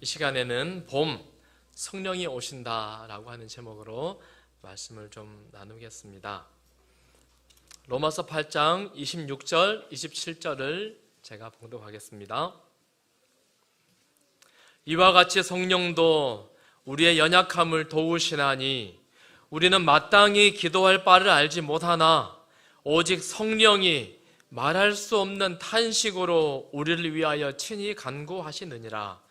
이 시간에는 봄, 성령이 오신다라고 하는 제목으로 말씀을 좀 나누겠습니다. 로마서 8장 26절, 27절을 제가 봉독하겠습니다. 이와 같이 성령도 우리의 연약함을 도우시나니 우리는 마땅히 기도할 바를 알지 못하나 오직 성령이 말할 수 없는 탄식으로 우리를 위하여 친히 간구하시느니라.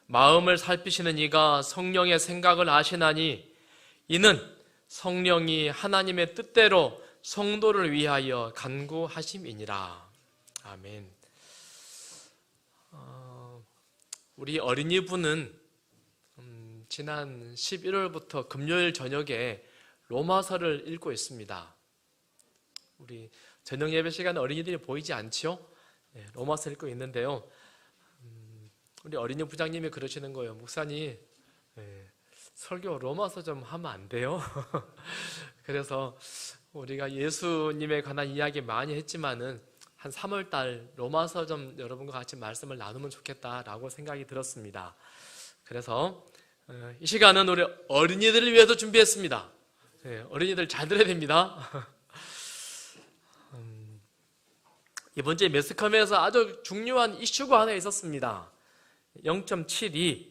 마음을 살피시는 이가 성령의 생각을 아시나니 이는 성령이 하나님의 뜻대로 성도를 위하여 간구하심이니라. 아멘. 우리 어린이부는 지난 11월부터 금요일 저녁에 로마서를 읽고 있습니다. 우리 저녁 예배 시간에 어린이들이 보이지 않죠? 네, 로마서 읽고 있는데요. 우리 어린이 부장님이 그러시는 거예요. 목사님, 설교 로마서 좀 하면 안 돼요? 그래서 우리가 예수님에 관한 이야기 많이 했지만은 한 3월달 로마서 좀 여러분과 같이 말씀을 나누면 좋겠다라고 생각이 들었습니다. 그래서 이 시간은 우리 어린이들을 위해서 준비했습니다. 어린이들 잘 들어야 됩니다. 이번 주에 매스컴에서 아주 중요한 이슈가 하나 있었습니다. 0.72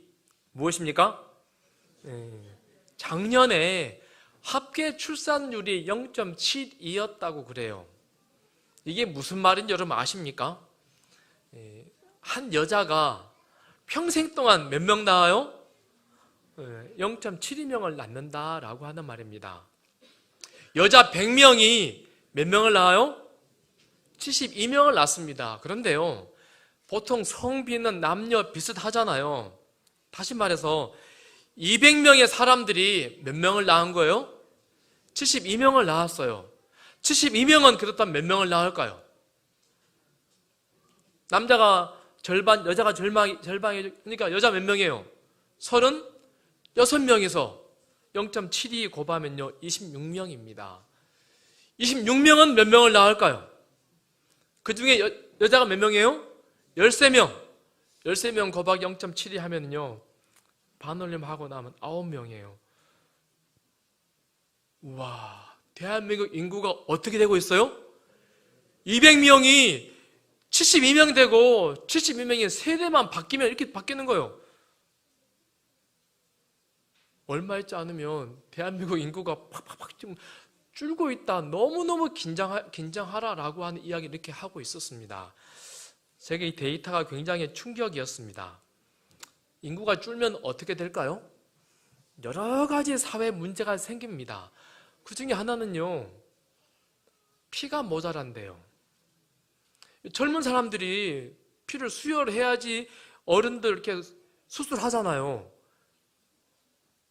무엇입니까? 작년에 합계 출산율이 0.72였다고 그래요. 이게 무슨 말인지 여러분 아십니까? 한 여자가 평생 동안 몇 명 낳아요? 0.72명을 낳는다라고 하는 말입니다. 여자 100명이 몇 명을 낳아요? 72명을 낳습니다. 그런데요, 보통 성비는 남녀 비슷하잖아요. 다시 말해서 200명의 사람들이 몇 명을 낳은 거예요? 72명을 낳았어요. 72명은 그렇다면 몇 명을 낳을까요? 남자가 절반, 여자가 절반이, 그러니까 여자 몇 명이에요? 36명에서 0.72 곱하면요 26명입니다. 26명은 몇 명을 낳을까요? 그 중에 여자가 몇 명이에요? 13명. 13명 곱하기 0.72 하면요 반올림하고 나면 9명이에요. 우와, 대한민국 인구가 어떻게 되고 있어요? 200명이 72명 되고 72명의 세대만 바뀌면 이렇게 바뀌는 거예요. 얼마 있지 않으면 대한민국 인구가 팍팍팍 지금 줄고 있다. 너무너무 긴장하라라고 하는 이야기를 이렇게 하고 있었습니다. 제게 이 데이터가 굉장히 충격이었습니다. 인구가 줄면 어떻게 될까요? 여러 가지 사회 문제가 생깁니다. 그 중에 하나는요, 피가 모자란대요. 젊은 사람들이 피를 수혈해야지 어른들 이렇게 수술하잖아요.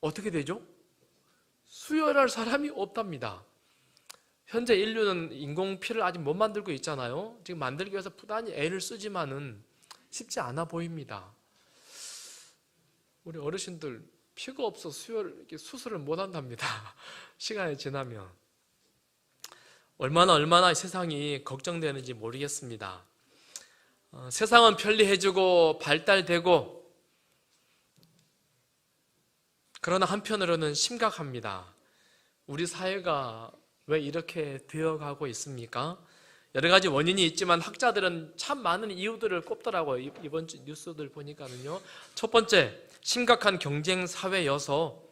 어떻게 되죠? 수혈할 사람이 없답니다. 현재 인류는 인공피를 아직 못 만들고 있잖아요. 지금 만들기 위해서 부단히 애를 쓰지만은 쉽지 않아 보입니다. 우리 어르신들 피가 없어 수술을 못 한답니다. 시간이 지나면. 얼마나 세상이 걱정되는지 모르겠습니다. 세상은 편리해지고 발달되고, 그러나 한편으로는 심각합니다. 우리 사회가 왜 이렇게 되어가고 있습니까? 여러 가지 원인이 있지만 학자들은 참 많은 이유들을 꼽더라고요. 이번 주 뉴스들 보니까는요. 첫 번째, 심각한 경쟁 사회여서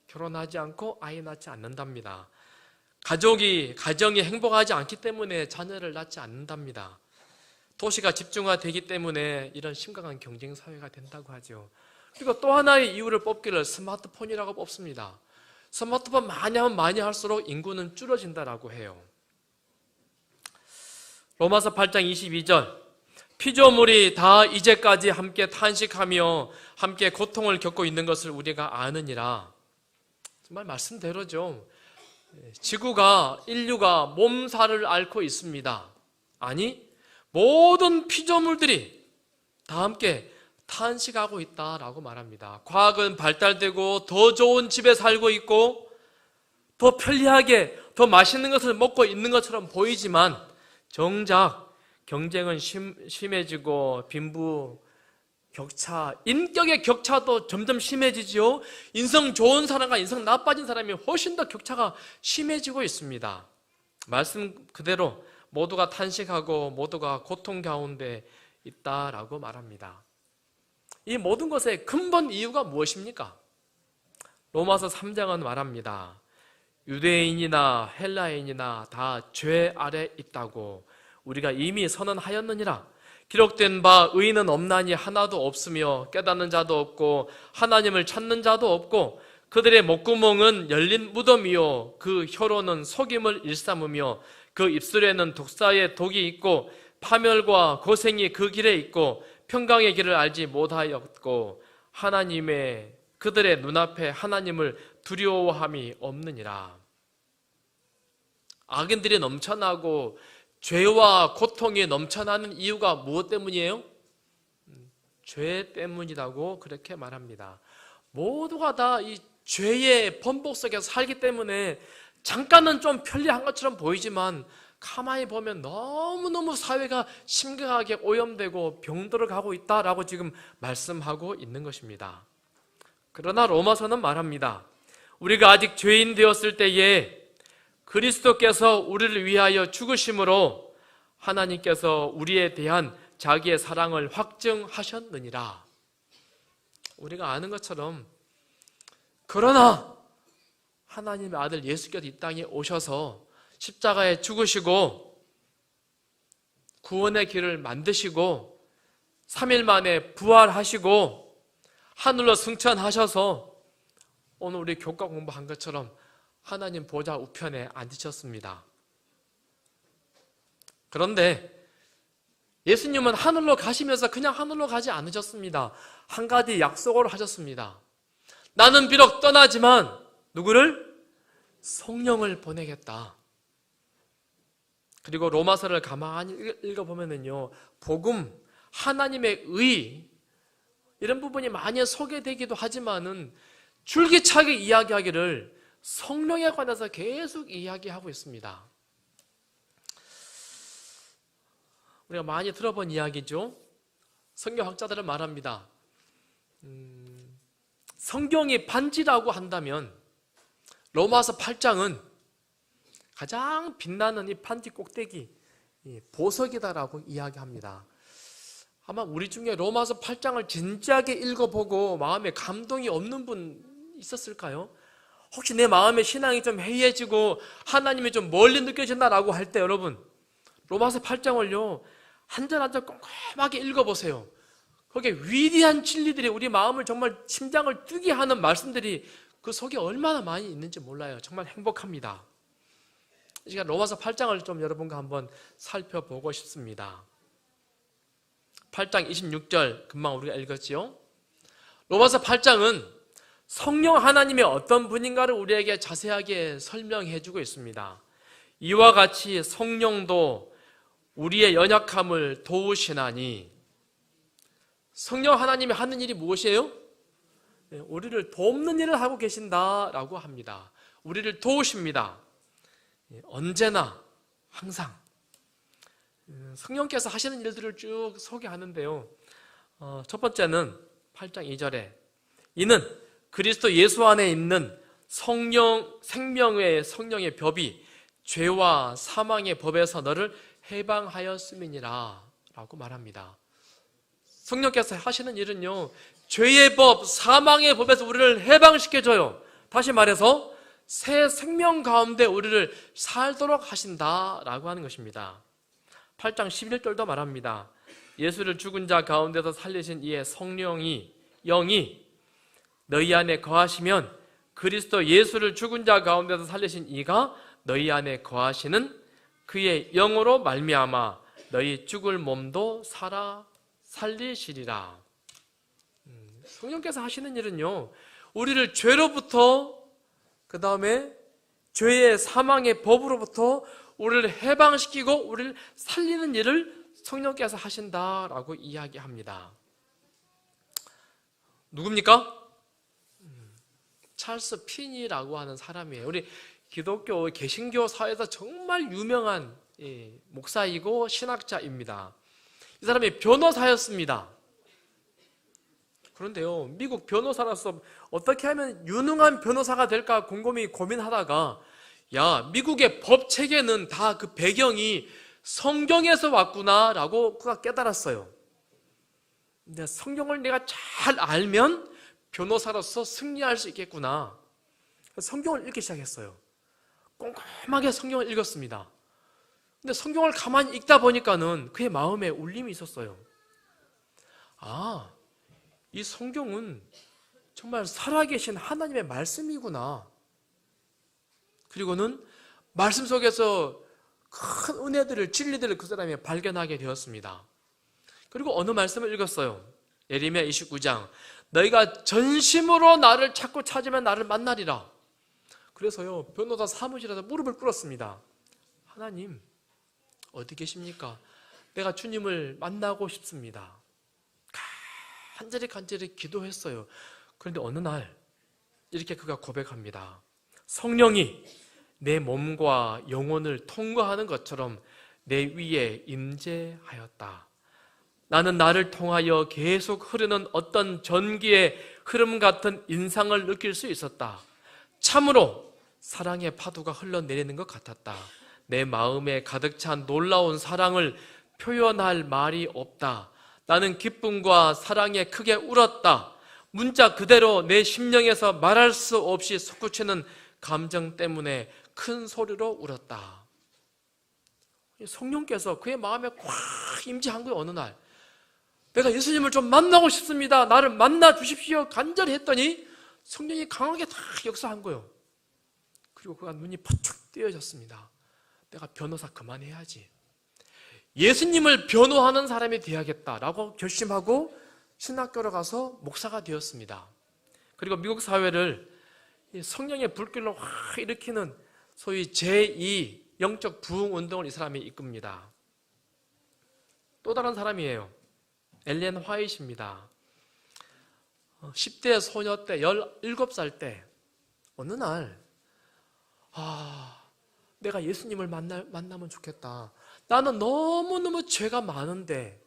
결혼하지 않고 아이 낳지 않는답니다. 가정이 행복하지 않기 때문에 자녀를 낳지 않는답니다. 도시가 집중화되기 때문에 이런 심각한 경쟁 사회가 된다고 하죠. 그리고 또 하나의 이유를 뽑기를 스마트폰이라고 뽑습니다. 스마트폰 많이 하면 많이 할수록 인구는 줄어진다라고 해요. 로마서 8장 22절, 피조물이 다 이제까지 함께 탄식하며 함께 고통을 겪고 있는 것을 우리가 아느니라. 정말 말씀대로죠. 인류가 몸살을 앓고 있습니다. 아니, 모든 피조물들이 다 함께 탄식하고 있다라고 말합니다. 과학은 발달되고 더 좋은 집에 살고 있고 더 편리하게 더 맛있는 것을 먹고 있는 것처럼 보이지만 정작 경쟁은 심해지고 빈부 격차, 인격의 격차도 점점 심해지지요. 인성 좋은 사람과 인성 나빠진 사람이 훨씬 더 격차가 심해지고 있습니다. 말씀 그대로 모두가 탄식하고 모두가 고통 가운데 있다라고 말합니다. 이 모든 것의 근본 이유가 무엇입니까? 로마서 3장은 말합니다. 유대인이나 헬라인이나 다 죄 아래 있다고 우리가 이미 선언하였느니라. 기록된 바 의인은 없나니 하나도 없으며 깨닫는 자도 없고 하나님을 찾는 자도 없고 그들의 목구멍은 열린 무덤이요 그 혀로는 속임을 일삼으며 그 입술에는 독사의 독이 있고 파멸과 고생이 그 길에 있고 평강의 길을 알지 못하였고 하나님의 그들의 눈앞에 하나님을 두려워함이 없느니라. 악인들이 넘쳐나고 죄와 고통이 넘쳐나는 이유가 무엇 때문이에요? 죄 때문이라고 그렇게 말합니다. 모두가 다 이 죄의 번복 속에서 살기 때문에 잠깐은 좀 편리한 것처럼 보이지만 가만히 보면 너무너무 사회가 심각하게 오염되고 병들어 가고 있다라고 지금 말씀하고 있는 것입니다. 그러나 로마서는 말합니다. 우리가 아직 죄인 되었을 때에 그리스도께서 우리를 위하여 죽으심으로 하나님께서 우리에 대한 자기의 사랑을 확증하셨느니라. 우리가 아는 것처럼 그러나 하나님의 아들 예수께서 이 땅에 오셔서 십자가에 죽으시고 구원의 길을 만드시고 3일 만에 부활하시고 하늘로 승천하셔서 오늘 우리 교과 공부한 것처럼 하나님 보좌 우편에 앉으셨습니다. 그런데 예수님은 하늘로 가시면서 그냥 하늘로 가지 않으셨습니다. 한 가지 약속을 하셨습니다. 나는 비록 떠나지만 누구를? 성령을 보내겠다. 그리고 로마서를 가만히 읽어보면요, 복음, 하나님의 의 이런 부분이 많이 소개되기도 하지만은 줄기차게 이야기하기를 성령에 관해서 계속 이야기하고 있습니다. 우리가 많이 들어본 이야기죠. 성경학자들은 말합니다. 성경이 반지라고 한다면 로마서 8장은 가장 빛나는 이 반지 꼭대기 보석이다라고 이야기합니다. 아마 우리 중에 로마서 8장을 진지하게 읽어보고 마음에 감동이 없는 분 있었을까요? 혹시 내 마음의 신앙이 좀 해이해지고 하나님이 좀 멀리 느껴진다라고 할 때 여러분 로마서 8장을요 한 절 한 절 꼼꼼하게 읽어보세요. 거기에 위대한 진리들이 우리 마음을 정말 심장을 뛰게 하는 말씀들이 그 속에 얼마나 많이 있는지 몰라요. 정말 행복합니다. 이 시간 로마서 8장을 좀 여러분과 한번 살펴보고 싶습니다. 8장 26절 금방 우리가 읽었지요. 로마서 8장은 성령 하나님의 어떤 분인가를 우리에게 자세하게 설명해 주고 있습니다. 이와 같이 성령도 우리의 연약함을 도우시나니. 성령 하나님이 하는 일이 무엇이에요? 우리를 돕는 일을 하고 계신다라고 합니다. 우리를 도우십니다. 언제나 항상 성령께서 하시는 일들을 쭉 소개하는데요. 첫 번째는 8장 2절에 이는 그리스도 예수 안에 있는 성령, 생명의 성령의 법이 죄와 사망의 법에서 너를 해방하였음이니라 라고 말합니다. 성령께서 하시는 일은요, 죄의 법, 사망의 법에서 우리를 해방시켜줘요. 다시 말해서 새 생명 가운데 우리를 살도록 하신다라고 하는 것입니다. 8장 11절도 말합니다. 예수를 죽은 자 가운데서 살리신 이의 성령이, 영이 너희 안에 거하시면 그리스도 예수를 죽은 자 가운데서 살리신 이가 너희 안에 거하시는 그의 영으로 말미암아 너희 죽을 몸도 살리시리라. 성령께서 하시는 일은요, 우리를 죄로부터 그 다음에 죄의 사망의 법으로부터 우리를 해방시키고 우리를 살리는 일을 성령께서 하신다라고 이야기합니다. 누굽니까? 찰스 핀이라고 하는 사람이에요. 우리 기독교 개신교 사회에서 정말 유명한 목사이고 신학자입니다. 이 사람이 변호사였습니다. 그런데요, 미국 변호사로서 어떻게 하면 유능한 변호사가 될까 곰곰이 고민하다가, 야, 미국의 법 체계는 다 그 배경이 성경에서 왔구나라고 그가 깨달았어요. 근데 성경을 내가 잘 알면 변호사로서 승리할 수 있겠구나. 성경을 읽기 시작했어요. 꼼꼼하게 성경을 읽었습니다. 근데 성경을 가만히 읽다 보니까는 그의 마음에 울림이 있었어요. 아, 이 성경은 정말 살아계신 하나님의 말씀이구나. 그리고는 말씀 속에서 큰 은혜들을, 진리들을 그 사람이 발견하게 되었습니다. 그리고 어느 말씀을 읽었어요. 예레미야 29장. 너희가 전심으로 나를 찾고 찾으면 나를 만나리라. 그래서요, 변호사 사무실에서 무릎을 꿇었습니다. 하나님, 어디 계십니까? 내가 주님을 만나고 싶습니다. 간절히 기도했어요. 그런데 어느 날 이렇게 그가 고백합니다. 성령이 내 몸과 영혼을 통과하는 것처럼 내 위에 임재하였다. 나는 나를 통하여 계속 흐르는 어떤 전기의 흐름 같은 인상을 느낄 수 있었다. 참으로 사랑의 파도가 흘러내리는 것 같았다. 내 마음에 가득 찬 놀라운 사랑을 표현할 말이 없다. 나는 기쁨과 사랑에 크게 울었다. 문자 그대로 내 심령에서 말할 수 없이 솟구치는 감정 때문에 큰 소리로 울었다. 성령께서 그의 마음에 꽉 임재한 거예요. 어느 날 내가 예수님을 좀 만나고 싶습니다. 나를 만나 주십시오. 간절히 했더니 성령이 강하게 다 역사한 거예요. 그리고 그가 눈이 퍼뜩 띄어졌습니다. 내가 변호사 그만해야지. 예수님을 변호하는 사람이 되어야겠다라고 결심하고 신학교로 가서 목사가 되었습니다. 그리고 미국 사회를 성령의 불길로 확 일으키는 소위 제2 영적 부흥 운동을 이 사람이 이끕니다. 또 다른 사람이에요. 엘렌 화이트입니다. 10대 소녀 때 17살 때 어느 날 내가 예수님을 만나면 좋겠다. 나는 너무너무 죄가 많은데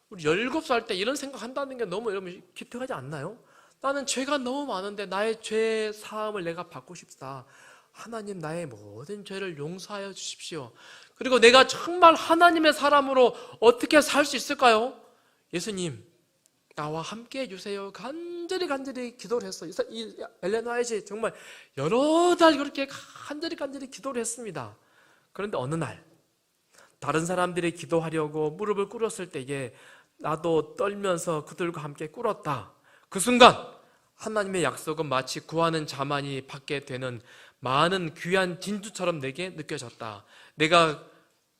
우리 17살 때 이런 생각한다는 게 너무 여러분 기특하지 않나요? 나는 죄가 너무 많은데 나의 죄 사함을 내가 받고 싶다. 하나님 나의 모든 죄를 용서하여 주십시오. 그리고 내가 정말 하나님의 사람으로 어떻게 살 수 있을까요? 예수님 나와 함께 해주세요. 간절히 기도를 했어요. 이 엘렌 화이트 정말 여러 달 그렇게 간절히 기도를 했습니다. 그런데 어느 날 다른 사람들이 기도하려고 무릎을 꿇었을 때에 나도 떨면서 그들과 함께 꿇었다. 그 순간 하나님의 약속은 마치 구하는 자만이 받게 되는 많은 귀한 진주처럼 내게 느껴졌다. 내가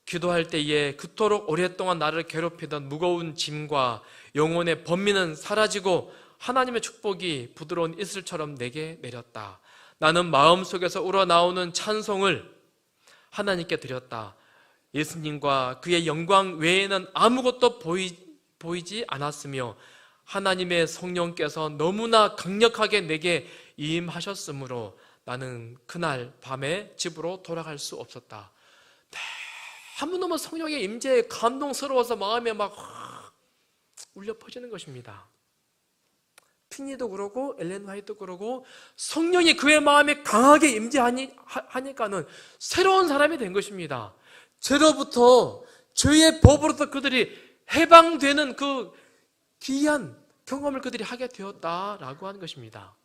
기도할 때에 그토록 오랫동안 나를 괴롭히던 무거운 짐과 영혼의 번민은 사라지고 하나님의 축복이 부드러운 이슬처럼 내게 내렸다. 나는 마음속에서 우러나오는 찬송을 하나님께 드렸다. 예수님과 그의 영광 외에는 아무것도 보이지 않았으며 하나님의 성령께서 너무나 강력하게 내게 임하셨으므로 나는 그날 밤에 집으로 돌아갈 수 없었다. 너무너무 성령의 임재에 감동스러워서 마음에 막 울려 퍼지는 것입니다. 피니도 그러고 엘렌 화이트도 그러고 성령이 그의 마음에 강하게 임재하니까는 새로운 사람이 된 것입니다. 죄로부터, 죄의 법으로부터 그들이 해방되는 그 귀한 경험을 그들이 하게 되었다라고 하는 것입니다.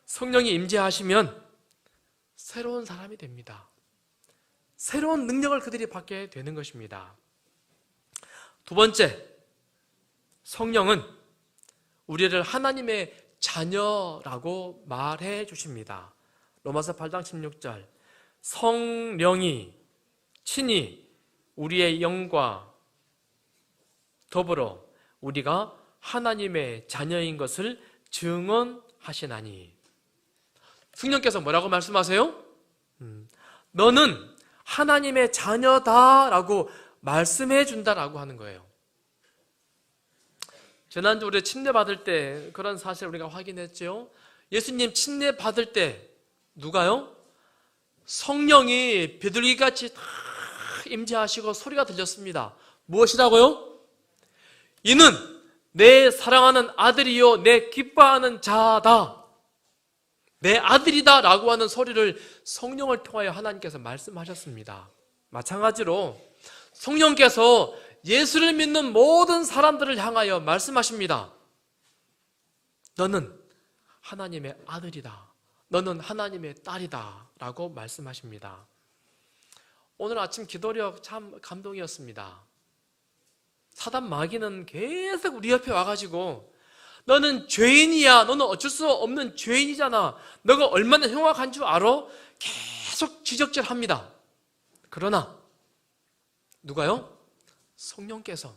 성령이 임재하시면 새로운 사람이 됩니다. 새로운 능력을 그들이 받게 되는 것입니다. 두 번째, 성령은 우리를 하나님의 자녀라고 말해 주십니다. 로마서 8장 16절 성령이 친히 우리의 영과 더불어 우리가 하나님의 자녀인 것을 증언하시나니. 성령께서 뭐라고 말씀하세요? 너는 하나님의 자녀다라고 말씀해 준다라고 하는 거예요. 지난주 우리 침례 받을 때 그런 사실을 우리가 확인했죠. 예수님 침례 받을 때 누가요? 성령이 비둘기같이 다 임재하시고 소리가 들렸습니다. 무엇이라고요? 이는 내 사랑하는 아들이요 내 기뻐하는 자다, 내 아들이다 라고 하는 소리를 성령을 통하여 하나님께서 말씀하셨습니다. 마찬가지로 성령께서 예수를 믿는 모든 사람들을 향하여 말씀하십니다. 너는 하나님의 아들이다, 너는 하나님의 딸이다 라고 말씀하십니다. 오늘 아침 기도력 참 감동이었습니다. 사단 마귀는 계속 우리 옆에 와가지고 너는 죄인이야, 너는 어쩔 수 없는 죄인이잖아, 너가 얼마나 흉악한 줄 알아? 계속 지적질합니다. 그러나 누가요? 성령께서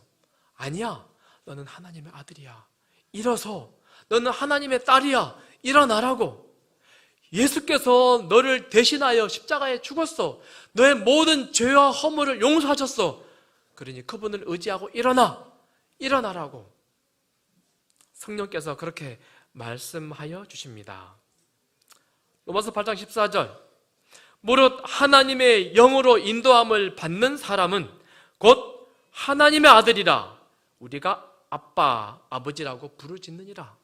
아니야, 너는 하나님의 아들이야, 일어서, 너는 하나님의 딸이야, 일어나라고. 예수께서 너를 대신하여 십자가에 죽었어, 너의 모든 죄와 허물을 용서하셨어, 그러니 그분을 의지하고 일어나라고 성령께서 그렇게 말씀하여 주십니다. 로마서 8장 14절, 무릇 하나님의 영으로 인도함을 받는 사람은 곧 하나님의 아들이라 우리가 아빠, 아버지라고 부르짖느니라.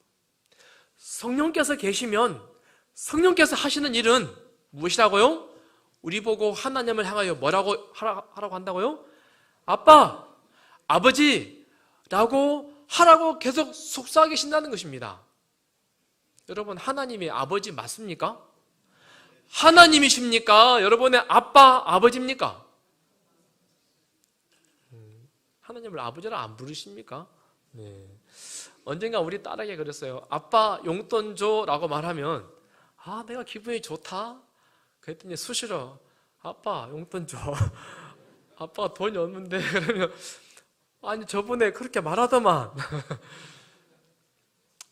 성령께서 계시면 성령께서 하시는 일은 무엇이라고요? 우리 보고 하나님을 향하여 뭐라고 하라고 한다고요? 아빠, 아버지라고 하라고 계속 속삭이신다는 계신다는 것입니다. 여러분, 하나님이 아버지 맞습니까? 하나님이십니까? 여러분의 아빠, 아버지입니까? 하나님을 아버지라 안 부르십니까? 네. 언젠가 우리 딸에게 그랬어요. 아빠 용돈 줘 라고 말하면 내가 기분이 좋다? 그랬더니 수시로 아빠 용돈 줘. 아빠가 돈이 없는데. 그러면 아니 저번에 그렇게 말하더만.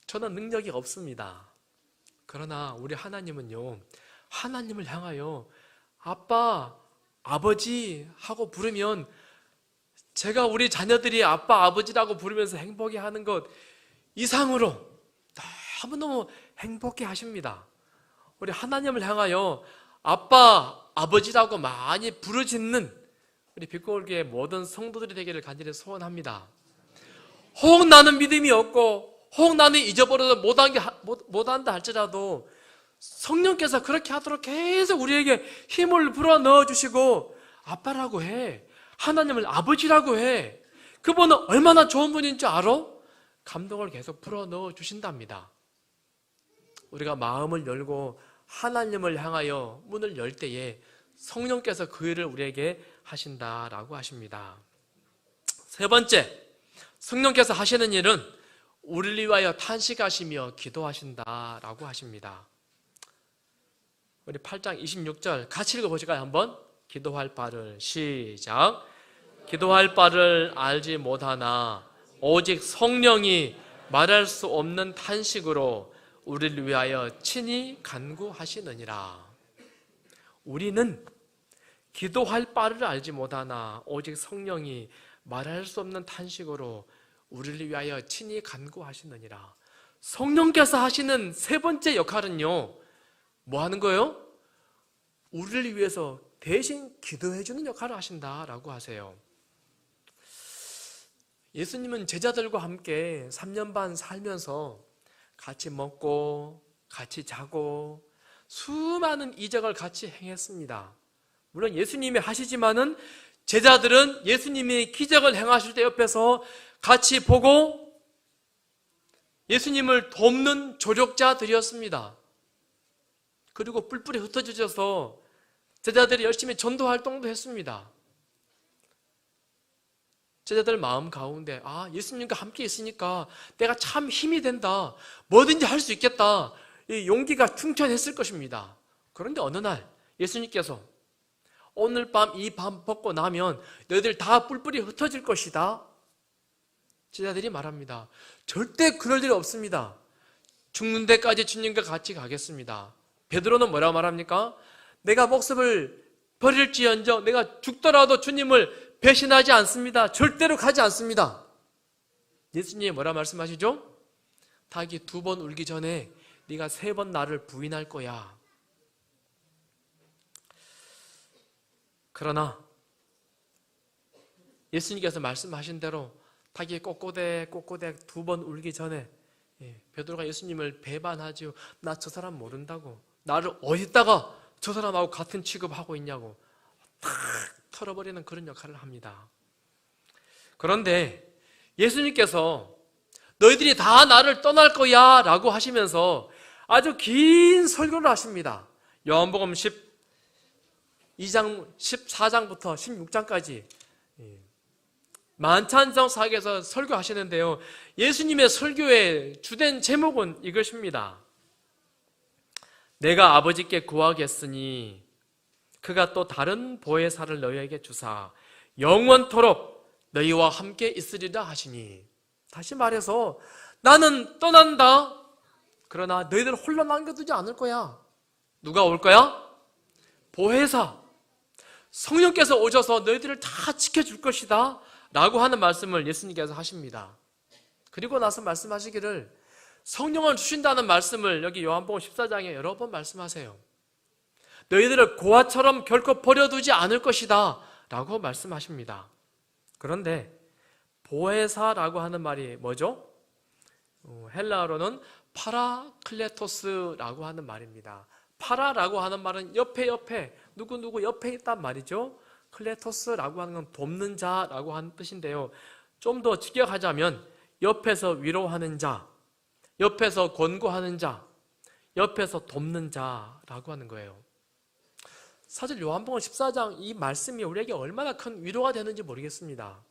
저는 능력이 없습니다. 그러나 우리 하나님은요, 하나님을 향하여 아빠, 아버지 하고 부르면 제가 우리 자녀들이 아빠, 아버지라고 부르면서 행복해 하는 것 이상으로 너무너무 행복해 하십니다. 우리 하나님을 향하여 아빠, 아버지라고 많이 부르짖는 우리 빛고울교회 모든 성도들이 되기를 간절히 소원합니다. 혹 나는 믿음이 없고 혹 나는 잊어버려서 못한다 할지라도 성령께서 그렇게 하도록 계속 우리에게 힘을 불어 넣어주시고 아빠라고 해, 하나님을 아버지라고 해. 그분은 얼마나 좋은 분인 줄 알아? 감동을 계속 불어 넣어주신답니다. 우리가 마음을 열고 하나님을 향하여 문을 열 때에 성령께서 그 일을 우리에게 하신다라고 하십니다. 세 번째, 성령께서 하시는 일은 우리를 위하여 탄식하시며 기도하신다라고 하십니다. 우리 8장 26절 같이 읽어보실까요? 한번. 기도할 바를 시작. 기도할 바를 알지 못하나 오직 성령이 말할 수 없는 탄식으로 우리를 위하여 친히 간구하시느니라. 우리는 기도할 바를 알지 못하나 오직 성령이 말할 수 없는 탄식으로 우리를 위하여 친히 간구하시느니라. 성령께서 하시는 세 번째 역할은요, 뭐 하는 거예요? 우리를 위해서 대신 기도해 주는 역할을 하신다라고 하세요. 예수님은 제자들과 함께 3년 반 살면서 같이 먹고 같이 자고 수많은 이적을 같이 행했습니다. 물론 예수님이 하시지만은 제자들은 예수님이 기적을 행하실 때 옆에서 같이 보고 예수님을 돕는 조력자들이었습니다. 그리고 뿔뿔이 흩어져서 제자들이 열심히 전도 활동도 했습니다. 제자들 마음 가운데 예수님과 함께 있으니까 내가 참 힘이 된다, 뭐든지 할 수 있겠다, 이 용기가 충천했을 것입니다. 그런데 어느 날 예수님께서 오늘 밤 이 밤 먹고 나면 너희들 다 뿔뿔이 흩어질 것이다. 제자들이 말합니다. 절대 그럴 일 없습니다. 죽는 데까지 주님과 같이 가겠습니다. 베드로는 뭐라고 말합니까? 내가 목숨을 버릴지언정 내가 죽더라도 주님을 배신하지 않습니다. 절대로 가지 않습니다. 예수님이 뭐라 말씀하시죠? 닭이 2번 울기 전에 네가 3번 나를 부인할 거야. 그러나 예수님께서 말씀하신 대로 닭이 꼬꼬댁 두 번 울기 전에 베드로가 예수님을 배반하지요. 나 저 사람 모른다고. 나를 어디다가 저 사람하고 같은 취급하고 있냐고 탁 털어버리는 그런 역할을 합니다. 그런데 예수님께서 너희들이 다 나를 떠날 거야 라고 하시면서 아주 긴 설교를 하십니다. 요한복음 14장부터 16장까지 만찬정 사역에서 설교하시는데요, 예수님의 설교의 주된 제목은 이것입니다. 내가 아버지께 구하겠으니 그가 또 다른 보혜사를 너희에게 주사 영원토록 너희와 함께 있으리라 하시니, 다시 말해서 나는 떠난다. 그러나 너희들 홀로 남겨두지 않을 거야. 누가 올 거야? 보혜사, 성령께서 오셔서 너희들을 다 지켜줄 것이다 라고 하는 말씀을 예수님께서 하십니다. 그리고 나서 말씀하시기를 성령을 주신다는 말씀을 여기 요한복음 14장에 여러 번 말씀하세요. 너희들을 고아처럼 결코 버려두지 않을 것이다 라고 말씀하십니다. 그런데 보혜사라고 하는 말이 뭐죠? 헬라어로는 파라클레토스라고 하는 말입니다. 파라라고 하는 말은 옆에 누구 옆에 있단 말이죠. 클레토스라고 하는 건 돕는 자라고 하는 뜻인데요, 좀 더 직역하자면 옆에서 위로하는 자, 옆에서 권고하는 자, 옆에서 돕는 자라고 하는 거예요. 사실 요한복음 14장 이 말씀이 우리에게 얼마나 큰 위로가 되는지 모르겠습니다.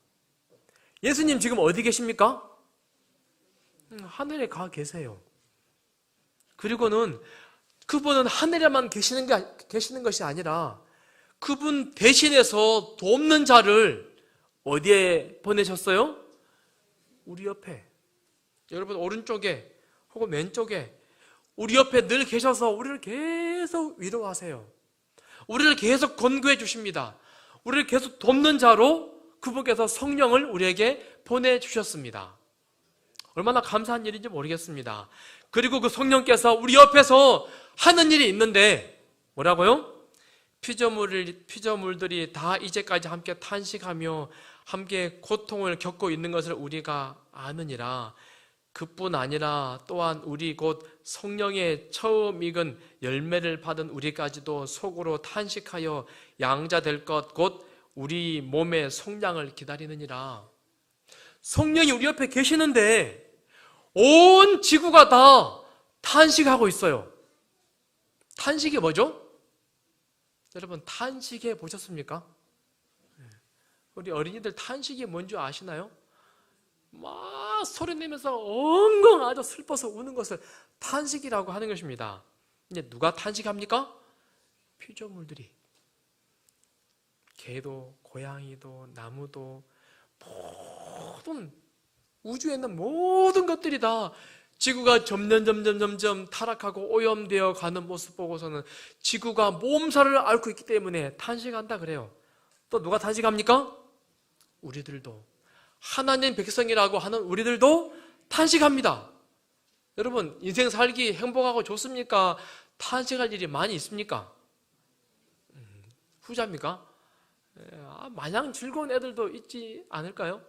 예수님 지금 어디 계십니까? 하늘에 가 계세요. 그리고는 그분은 하늘에만 계시는 것이 아니라 그분 대신해서 돕는 자를 어디에 보내셨어요? 우리 옆에, 여러분 오른쪽에 혹은 왼쪽에 우리 옆에 늘 계셔서 우리를 계속 위로하세요. 우리를 계속 권고해 주십니다. 우리를 계속 돕는 자로 그분께서 성령을 우리에게 보내주셨습니다. 얼마나 감사한 일인지 모르겠습니다. 그리고 그 성령께서 우리 옆에서 하는 일이 있는데 뭐라고요? 피조물들이 다 이제까지 함께 탄식하며 함께 고통을 겪고 있는 것을 우리가 아느니라. 그뿐 아니라 또한 우리 곧 성령의 처음 익은 열매를 받은 우리까지도 속으로 탄식하여 양자 될 것 곧 우리 몸의 성량을 기다리느니라. 성령이 우리 옆에 계시는데 온 지구가 다 탄식하고 있어요. 탄식이 뭐죠? 여러분 탄식해 보셨습니까? 우리 어린이들 탄식이 뭔지 아시나요? 막 소리내면서 엉엉 아주 슬퍼서 우는 것을 탄식이라고 하는 것입니다. 근데 누가 탄식합니까? 피조물들이. 개도 고양이도 나무도 모든 우주에 있는 모든 것들이 다 지구가 점점 타락하고 오염되어 가는 모습 보고서는 지구가 몸살을 앓고 있기 때문에 탄식한다 그래요. 또 누가 탄식합니까? 우리들도, 하나님 백성이라고 하는 우리들도 탄식합니다. 여러분 인생 살기 행복하고 좋습니까? 탄식할 일이 많이 있습니까? 후자입니까? 마냥 즐거운 애들도 있지 않을까요?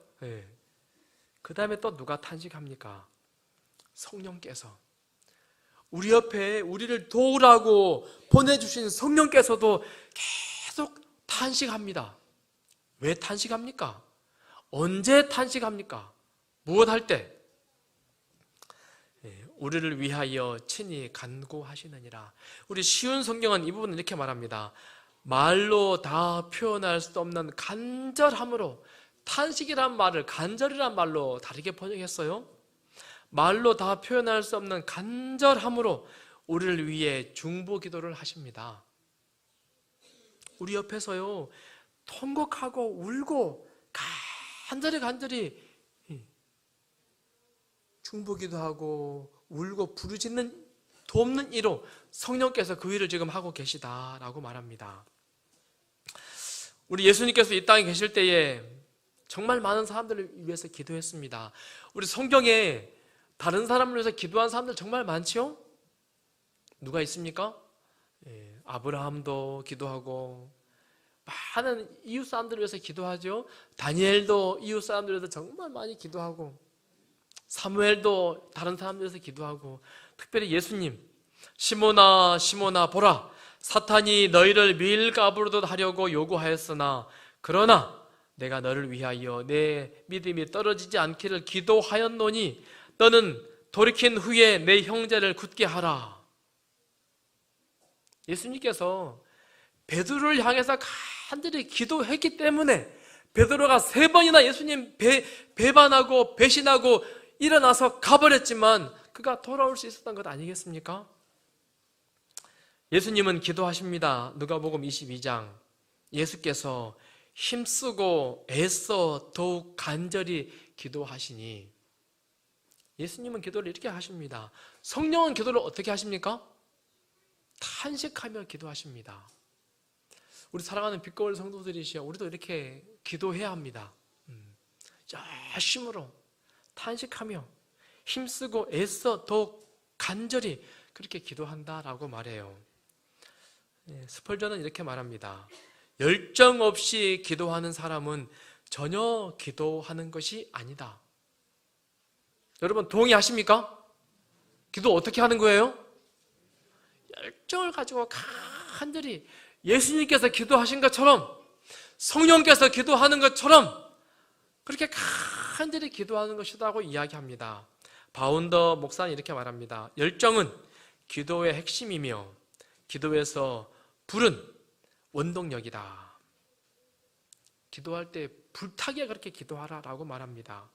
그 다음에 또 누가 탄식합니까? 성령께서, 우리 옆에 우리를 도우라고 보내주신 성령께서도 계속 탄식합니다. 왜 탄식합니까? 언제 탄식합니까? 무엇 할 때? 우리를 위하여 친히 간구하시느니라. 우리 쉬운 성경은 이 부분을 이렇게 말합니다. 말로 다 표현할 수 없는 간절함으로, 탄식이란 말을 간절이란 말로 다르게 번역했어요. 말로 다 표현할 수 없는 간절함으로 우리를 위해 중보 기도를 하십니다. 우리 옆에서요 통곡하고 울고 간절히 중보 기도하고 울고 부르짖는 돕는 이로 성령께서 그 일을 지금 하고 계시다라고 말합니다. 우리 예수님께서 이 땅에 계실 때에 정말 많은 사람들을 위해서 기도했습니다. 우리 성경에 다른 사람을 위해서 기도한 사람들 정말 많지요? 누가 있습니까? 아브라함도 기도하고 많은 이웃 사람들을 위해서 기도하죠. 다니엘도 이웃 사람들을 위해서 정말 많이 기도하고, 사무엘도 다른 사람들을 위해서 기도하고, 특별히 예수님, 시몬아 시몬아 보라, 사탄이 너희를 밀가부르듯 하려고 요구하였으나 그러나 내가 너를 위하여 내 믿음이 떨어지지 않기를 기도하였노니 너는 돌이킨 후에 내 형제를 굳게 하라. 예수님께서 베드로를 향해서 간절히 기도했기 때문에 베드로가 3번이나 예수님 배반하고 배신하고 일어나서 가버렸지만 그가 돌아올 수 있었던 것 아니겠습니까? 예수님은 기도하십니다. 누가복음 22장. 예수께서 힘쓰고 애써 더욱 간절히 기도하시니, 예수님은 기도를 이렇게 하십니다. 성령은 기도를 어떻게 하십니까? 탄식하며 기도하십니다. 우리 사랑하는 빛거울 성도들이시여, 우리도 이렇게 기도해야 합니다. 열심으로 탄식하며 힘쓰고 애써 더욱 간절히 그렇게 기도한다라고 말해요. 스펄전은 이렇게 말합니다. 열정 없이 기도하는 사람은 전혀 기도하는 것이 아니다. 여러분 동의하십니까? 기도 어떻게 하는 거예요? 열정을 가지고 간절히 예수님께서 기도하신 것처럼, 성령께서 기도하는 것처럼 그렇게 간절히 기도하는 것이라고 이야기합니다. 바운더 목사는 이렇게 말합니다. 열정은 기도의 핵심이며 기도에서 불은 원동력이다. 기도할 때 불타게 그렇게 기도하라라고 말합니다.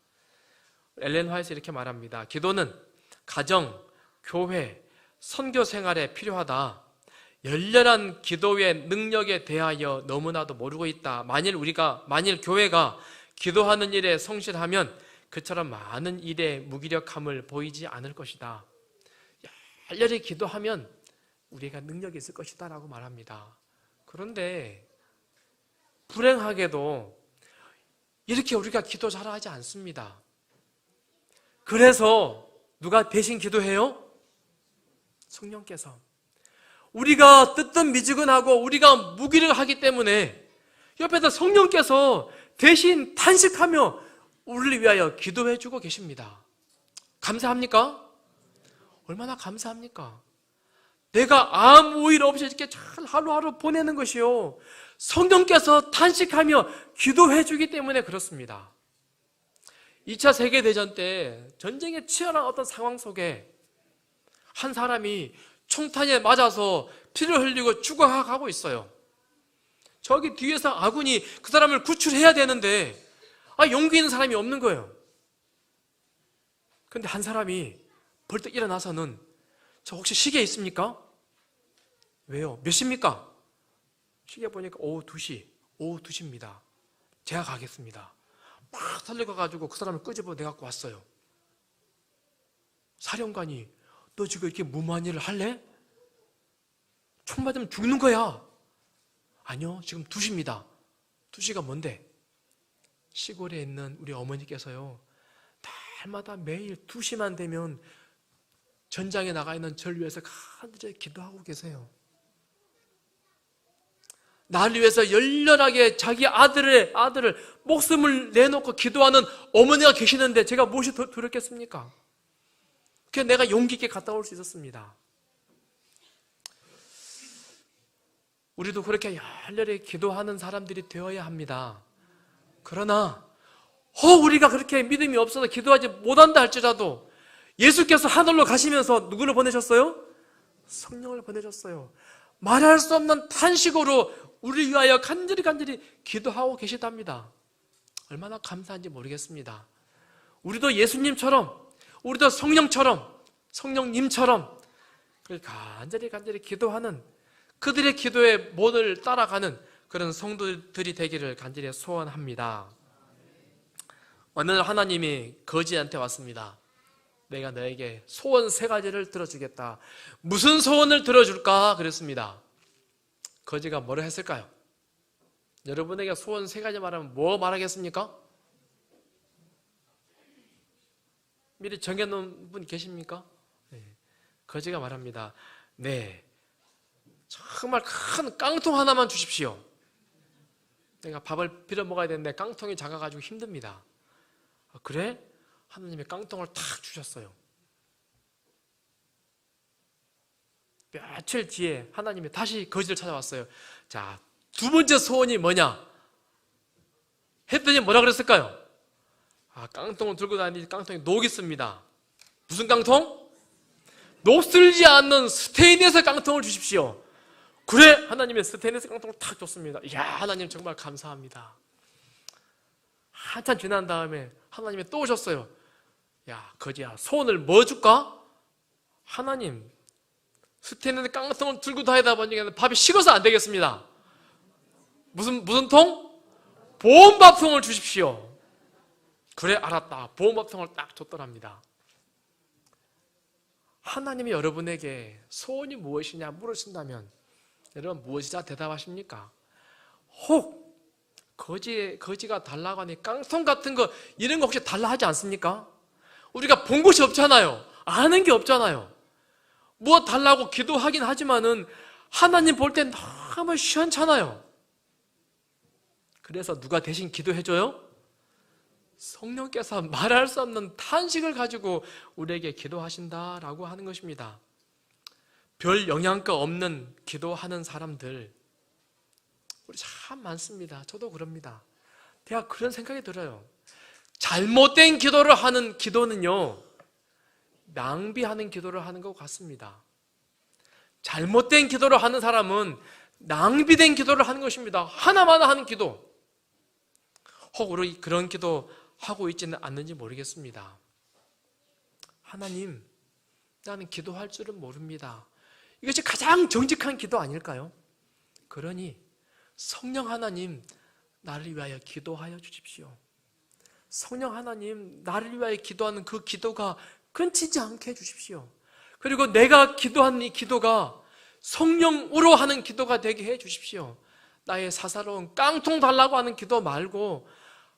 엘렌 화이트 이렇게 말합니다. 기도는 가정, 교회, 선교 생활에 필요하다. 열렬한 기도의 능력에 대하여 너무나도 모르고 있다. 만일 교회가 기도하는 일에 성실하면 그처럼 많은 일에 무기력함을 보이지 않을 것이다. 열렬히 기도하면 우리가 능력이 있을 것이다 라고 말합니다. 그런데 불행하게도 이렇게 우리가 기도 잘하지 않습니다. 그래서 누가 대신 기도해요? 성령께서. 우리가 뜨뜻미지근하고 우리가 무기력하기 때문에 옆에서 성령께서 대신 탄식하며 우리를 위하여 기도해 주고 계십니다. 감사합니까? 얼마나 감사합니까? 내가 아무 일 없이 이렇게 잘 하루하루 보내는 것이요, 성령께서 탄식하며 기도해 주기 때문에 그렇습니다. 2차 세계대전 때 전쟁의 치열한 어떤 상황 속에 한 사람이 총탄에 맞아서 피를 흘리고 죽어가고 있어요. 저기 뒤에서 아군이 그 사람을 구출해야 되는데 용기 있는 사람이 없는 거예요. 그런데 한 사람이 벌떡 일어나서는 저 혹시 시계 있습니까? 왜요? 몇 시입니까? 시계 보니까 오후 2시. 오후 2시입니다. 제가 가겠습니다. 막 달려가가지고 그 사람을 끄집어 내갖고 왔어요. 사령관이 너 지금 이렇게 무모한 일을 할래? 총 맞으면 죽는 거야. 아니요, 지금 2시입니다. 2시가 뭔데? 시골에 있는 우리 어머니께서요, 날마다 매일 2시만 되면 전장에 나가 있는 절 위해서 간절히 기도하고 계세요. 나를 위해서 열렬하게 자기 아들을 목숨을 내놓고 기도하는 어머니가 계시는데 제가 무엇이 더 두렵겠습니까? 그래서 내가 용기 있게 갔다 올 수 있었습니다. 우리도 그렇게 열렬히 기도하는 사람들이 되어야 합니다. 그러나 우리가 그렇게 믿음이 없어서 기도하지 못한다 할지라도 예수께서 하늘로 가시면서 누구를 보내셨어요? 성령을 보내셨어요. 말할 수 없는 탄식으로 우리를 위하여 간절히 기도하고 계시답니다. 얼마나 감사한지 모르겠습니다. 우리도 예수님처럼, 우리도 성령님처럼 간절히 기도하는, 그들의 기도의 모델을 따라가는 그런 성도들이 되기를 간절히 소원합니다. 어느 날 하나님이 거지한테 왔습니다. 내가 너에게 소원 3가지를 들어주겠다. 무슨 소원을 들어줄까? 그랬습니다. 거지가 뭐라 했을까요? 여러분에게 소원 3가지 말하면 뭐 말하겠습니까? 미리 정해놓은 분 계십니까? 네. 거지가 말합니다. 네, 정말 큰 깡통 하나만 주십시오. 내가 밥을 빌어 먹어야 되는데 깡통이 작아가지고 힘듭니다. 그래? 하나님이 깡통을 탁 주셨어요. 며칠 뒤에 하나님이 다시 거지를 찾아왔어요. 자, 두 번째 소원이 뭐냐? 했더니 뭐라 그랬을까요? 깡통을 들고 다니니 깡통이 녹이 있습니다. 무슨 깡통? 녹슬지 않는 스테인리스 깡통을 주십시오. 그래, 하나님의 스테인리스 깡통을 탁 줬습니다. 이야, 하나님 정말 감사합니다. 한참 지난 다음에 하나님이 또 오셨어요. 야, 거지야, 소원을 뭐 줄까? 하나님, 스테인리스 깡통을 들고 다니다 보니까 밥이 식어서 안 되겠습니다. 무슨 통? 보온밥통을 주십시오. 그래, 알았다. 보온밥통을 딱 줬더랍니다. 하나님이 여러분에게 소원이 무엇이냐 물으신다면 여러분 무엇이자 대답하십니까? 혹 거지가 달라고 하니 깡통 같은 거 이런 거 혹시 달라 하지 않습니까? 우리가 본 것이 없잖아요. 아는 게 없잖아요. 뭐 달라고 기도하긴 하지만은 하나님 볼 때 너무 시원찮아요. 그래서 누가 대신 기도해줘요? 성령께서 말할 수 없는 탄식을 가지고 우리에게 기도하신다라고 하는 것입니다. 별 영향가 없는 기도하는 사람들 우리 참 많습니다. 저도 그럽니다. 제가 그런 생각이 들어요. 잘못된 기도를 하는 기도는요, 낭비하는 기도를 하는 것 같습니다. 잘못된 기도를 하는 사람은 낭비된 기도를 하는 것입니다. 하나마나 하는 기도. 혹 우리 그런 기도 하고 있지는 않는지 모르겠습니다. 하나님, 나는 기도할 줄은 모릅니다. 이것이 가장 정직한 기도 아닐까요? 그러니 성령 하나님, 나를 위하여 기도하여 주십시오. 성령 하나님, 나를 위하여 기도하는 그 기도가 끊기지 않게 해주십시오. 그리고 내가 기도하는 이 기도가 성령으로 하는 기도가 되게 해주십시오. 나의 사사로운 깡통 달라고 하는 기도 말고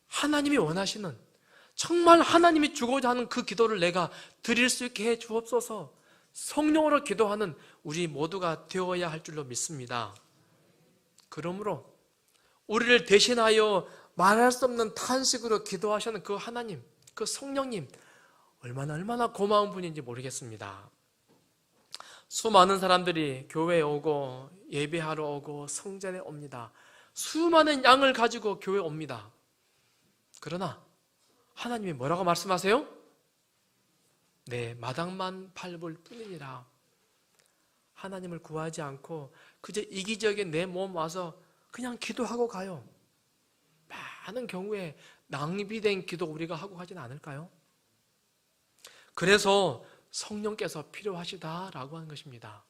하나님이 원하시는, 정말 하나님이 주고자 하는 그 기도를 내가 드릴 수 있게 해 주옵소서. 성령으로 기도하는 우리 모두가 되어야 할 줄로 믿습니다. 그러므로 우리를 대신하여 말할 수 없는 탄식으로 기도하시는 그 하나님, 그 성령님, 얼마나 고마운 분인지 모르겠습니다. 수많은 사람들이 교회에 오고 예배하러 오고 성전에 옵니다. 수많은 양을 가지고 교회에 옵니다. 그러나 하나님이 뭐라고 말씀하세요? 네, 마당만 밟을 뿐이니라. 하나님을 구하지 않고 그저 이기적인 내 몸 와서 그냥 기도하고 가요. 많은 경우에 낭비된 기도 우리가 하고 가진 않을까요? 그래서 성령께서 필요하시다라고 하는 것입니다.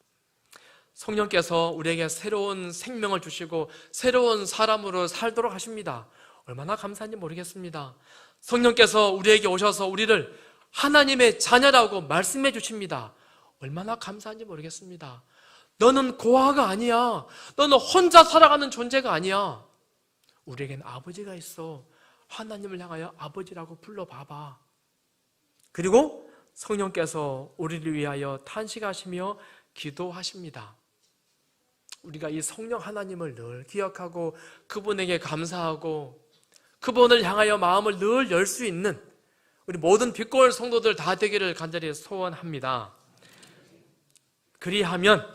성령께서 우리에게 새로운 생명을 주시고 새로운 사람으로 살도록 하십니다. 얼마나 감사한지 모르겠습니다. 성령께서 우리에게 오셔서 우리를 하나님의 자녀라고 말씀해 주십니다. 얼마나 감사한지 모르겠습니다. 너는 고아가 아니야. 너는 혼자 살아가는 존재가 아니야. 우리에겐 아버지가 있어. 하나님을 향하여 아버지라고 불러봐봐. 그리고 성령께서 우리를 위하여 탄식하시며 기도하십니다. 우리가 이 성령 하나님을 늘 기억하고 그분에게 감사하고 그분을 향하여 마음을 늘 열 수 있는 우리 모든 빛골 성도들 다 되기를 간절히 소원합니다. 그리하면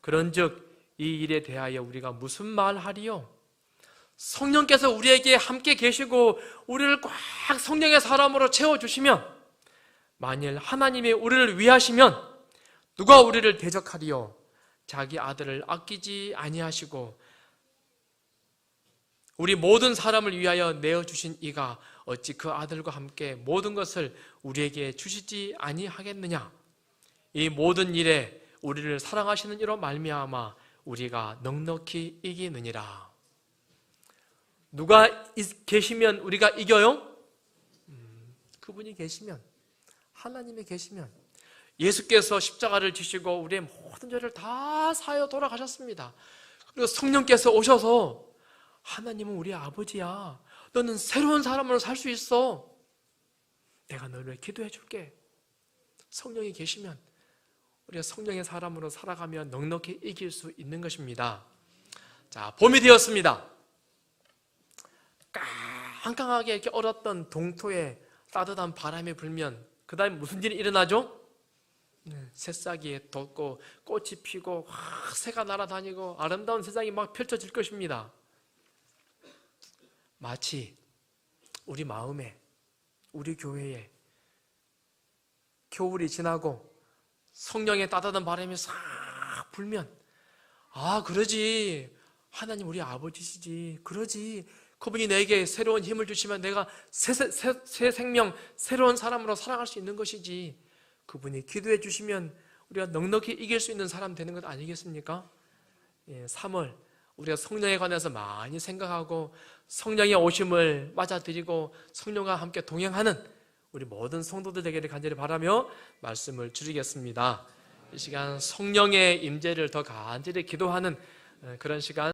그런즉 이 일에 대하여 우리가 무슨 말하리요? 성령께서 우리에게 함께 계시고 우리를 꽉 성령의 사람으로 채워주시면, 만일 하나님이 우리를 위하시면 누가 우리를 대적하리요? 자기 아들을 아끼지 아니하시고 우리 모든 사람을 위하여 내어주신 이가 어찌 그 아들과 함께 모든 것을 우리에게 주시지 아니하겠느냐? 이 모든 일에 우리를 사랑하시는 이로 말미암아 우리가 넉넉히 이기느니라. 누가 계시면 우리가 이겨요? 그분이 계시면, 하나님이 계시면, 예수께서 십자가를 지시고 우리의 모든 죄를 다 사하여 돌아가셨습니다. 그리고 성령께서 오셔서 하나님은 우리 아버지야. 너는 새로운 사람으로 살 수 있어. 내가 너를 위해 기도해 줄게. 성령이 계시면 우리가 성령의 사람으로 살아가며 넉넉히 이길 수 있는 것입니다. 자, 봄이 되었습니다. 깡깡하게 이렇게 얼었던 동토에 따뜻한 바람이 불면 그 다음에 무슨 일이 일어나죠? 새싹이 돋고 꽃이 피고 새가 날아다니고 아름다운 세상이 막 펼쳐질 것입니다. 마치 우리 마음에, 우리 교회에 겨울이 지나고 성령의 따뜻한 바람이 싹 불면 그러지, 하나님 우리 아버지시지, 그러지, 그분이 내게 새로운 힘을 주시면 내가 새 생명, 새로운 사람으로 살아갈 수 있는 것이지, 그분이 기도해 주시면 우리가 넉넉히 이길 수 있는 사람 되는 것 아니겠습니까? 3월 우리가 성령에 관해서 많이 생각하고 성령의 오심을 맞아들이고 성령과 함께 동행하는 우리 모든 성도들 되기를 간절히 바라며 말씀을 줄이겠습니다. 이 시간 성령의 임재를 더 간절히 기도하는 그런 시간